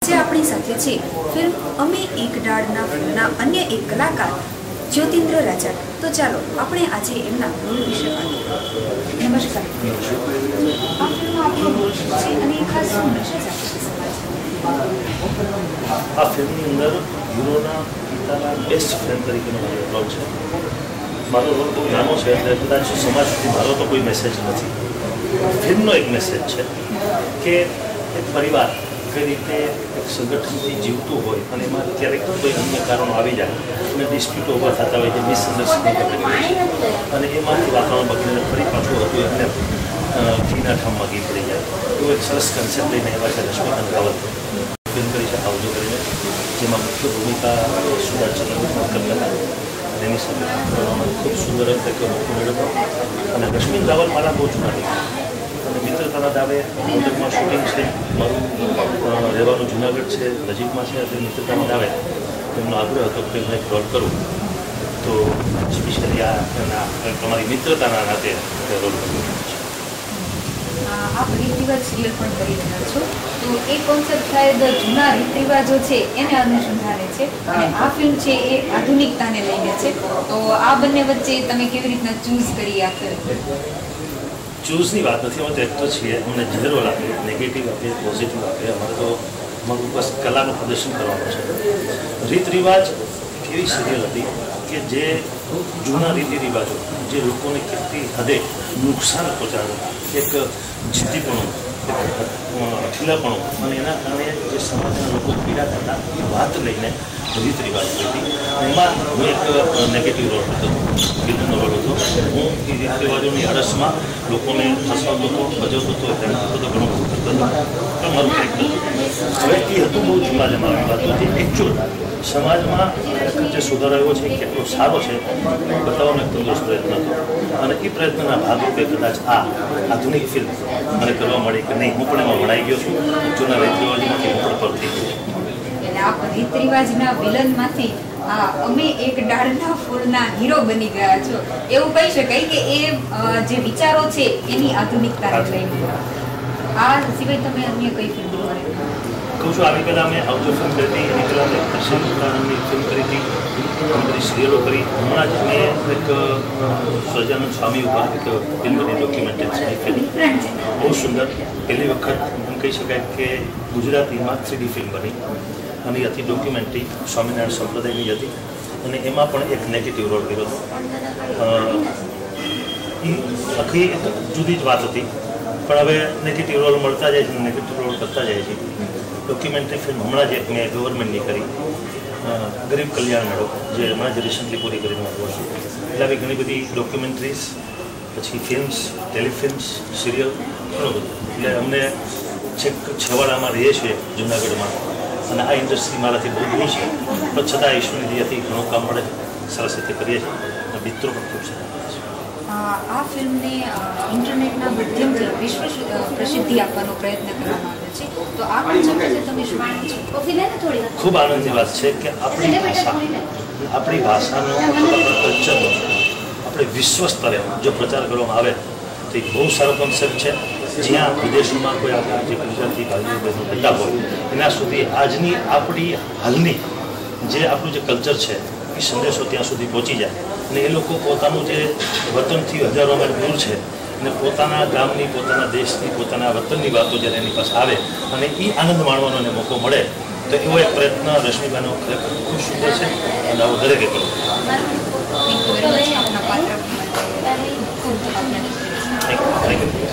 જે આપણી સાથે છે ફિલ્મ અમે એક ડાળના ફૂલના અન્ય એક કલાકાર જ્યોતિન્દ્ર રાજા। તો ચાલો આપણે આજે એમના રોલ વિશે વાત કરીએ। નમસ્કાર। આ ફિલ્મમાં આપણો રોલ શું છે અને ખાસ શું મેસેજ આપે છે સમાજને? આ ફિલ્મની અંદર હીરોના પિતાના બેસ્ટ ફ્રેન્ડ તરીકેનો મારો રોલ છે। મારો રોલ બહુ નાનો છે એટલે કદાચ સમાજ સુધી મારો તો કોઈ મેસેજ નથી। ફિલ્મનો એક મેસેજ છે કે એક પરિવાર કઈ રીતે એક સંગઠનથી જીવતું હોય અને એમાં ક્યારેક કોઈ અન્ય કારણો આવી જાય અને ડિસ્પ્યુટો ઊભા થતા હોય છે, મિસઅન્ડરસ્ટેન્ડિંગ અને એમાંથી વાતાવરણ બગડીને ફરી પાછું હતું એમને ઘીના ઠામમાં ઘી પડી જાય એવું એક સરસ કન્સેપ્ટ લઈને એવા છે રશ્મિકાંત રાવલ ફિલ્મ કરી છે આવજો કરીને, જેમાં મુખ્ય ભૂમિકા સુધાચંદ્ર કરતા હતા। એની સાથે કરવામાં ખૂબ સુંદર રીતે મોકો મેળવ્યો અને રશ્મિકાંત રાવલ મારા બહુ જૂના અને મિત્રતાના દાવે મોદકમાં શૂટિંગ છે, મારું રહેવાનું જુનાગઢ છે, નજીકમાં છે, એટલે મિત્રતાના દાવે એમનો આગ્રહ હતો કે હું એક રોલ કરું તો સ્પેશિયલી તમારી મિત્રતાના નાતે રોલ કર્યો છે। આપ રીત રિવાજ સિરિયલ પણ કરી રહ્યા છો, તો એ કોન્સેપ્ટ શાયદ જૂના રીત રિવાજો છે એને અનુસંધાને છે અને આ ફિલ્મ છે એ આધુનિકતાને લઈને છે, તો આ બંને વચ્ચે તમે કેવી રીતના ચૂઝ કરી આ ફિલ્મ? ચૂઝની વાત નથી, અમે તો એક્ટર છીએ, અમને જે રોલ આપે નેગેટિવ આપે પોઝિટિવ આપે, અમારે તો અમારું બસ કલાનું પ્રદર્શન કરવાનું છે। રીત રિવાજ એવી સિરિયલ હતી કે જે જૂના રીતિ રિવાજો જે લોકોને કેટલી હદે નુકસાન પહોંચાડે, એક જિદ્દીપણું, અઠીલાપણું અને એના કારણે જે સમાજના લોકો પીડાતા હતા એ વાત લઈને રીત રિવાજ હતી। એમાં હું એક નેગેટિવ રોલ હતો, વિલનનો રોલ હતો। હું એ રીત રિવાજોની આડસમાં લોકોને ફસાવતો હતો, ભજવતો હતો, હેરાન થતો હતો, ઘણું બધું કરતો હતો, પણ મારું કેરેક્ટર હતું। હવે એ હતું બહુ જૂના જમાનાની વાત હતી। એકચ્યુઅલ સમાજમાં જે સુધારો એવો છે કેટલો સારો છે બતાવવાનો એક તંદુરસ્ત પ્રયત્ન હતો અને એ પ્રયત્નના ભાગરૂપે કદાચ આ આધુનિક ફિલ્મ મને કરવા મળી કે નહીં, હું પણ એમાં વણાઈ ગયો છું, જૂના રીત રિવાજોમાંથી હું પણ પરથી ગયો છું। એટલે આપ રીત રિવાજના વિલનમાંથી અમે એક ડાળના ફૂલના હીરો બની ગયા છો, એવું કહી શકાય કે એ જે વિચારો છે એની આધુનિકતાને લઈને। આ સિવાય તમે અન્ય કઈ ફિલ્મ કહું છું, આવી પહેલાં અમે આવજો ફિલ્મ કરી હતી, એની પહેલાં મેં દર્શન ઉત્તરાયણની ફિલ્મ કરી હતી, ઘણી બધી સિરિયલો કરી। હમણાં જ મેં એક સહજાનંદ સ્વામી ઉપર એક ફિલ્મ બની, ડોક્યુમેન્ટરી ફિલ્મ, બહુ સુંદર, પહેલી વખત એમ કહી શકાય કે ગુજરાતીમાં 3D ફિલ્મ બની અને એ હતી ડોક્યુમેન્ટરી, સ્વામિનારાયણ સંપ્રદાયની હતી અને એમાં પણ એક નેગેટિવ રોલ કર્યો હતો। એ આખી એક જુદી જ વાત હતી, પણ હવે નેગેટિવ રોલ મળતા જાય છે, નેગેટિવ રોલ કરતા જાય છે। ડોક્યુમેન્ટરી ફિલ્મ હમણાં જ એક મેં ગવર્મેન્ટની કરી, ગરીબ કલ્યાણ મેળો, જે હમણાં જ રિસન્ટલી પૂરી કરીને આવ્યો છું। એટલે આવી ઘણી બધી ડોક્યુમેન્ટરીઝ, પછી ફિલ્મ્સ, ટેલિફિલ્મ્સ, સિરિયલ, ઘણું બધું। એટલે અમને છેવાડામાં રહીએ છીએ જૂનાગઢમાં અને આ ઇન્ડસ્ટ્રી મારાથી બહુ દૂર છે, પણ છતાં ઈશ્વરની દયાથી ઘણું કામ મળે છે, સરસ રીતે કરીએ છીએ અને મિત્રો પણ ખૂબ સારા છે। આ ફિલ્મને ઇન્ટરનેટના માધ્યમથી વિશ્વ પ્રસિદ્ધિ આપવાનો પ્રયત્ન કરવામાં આવ્યો છે, તો આ કોન્સેપ્ટ તમે શું માનો છો? ખૂબ આનંદની વાત છે કે આપણી ભાષાનો આપણા કલ્ચરનો આપણે વિશ્વ સ્તરે જો પ્રચાર કરવામાં આવે તો એક બહુ સારો કોન્સેપ્ટ છે। જ્યાં વિદેશોમાં કોઈ આપણા જે ગુજરાતી ભાઈઓ બહેનો રહેતા હોય એના સુધી આજની આપણી હાલની જે આપણું જે કલ્ચર છે એ સંદેશો ત્યાં સુધી પહોંચી જાય અને એ લોકો પોતાનું જે વતનથી હજારો માઇલ દૂર છે અને પોતાના ગામની, પોતાના દેશની, પોતાના વતનની વાતો જ્યારે એની પાસે આવે અને એ આનંદ માણવાનો એને મોકો મળે તો એવો એક પ્રયત્ન રશ્મિકાનો ખરેખર ખૂબ સુંદર છે અને આવો દરેકે કરવો। Thank you.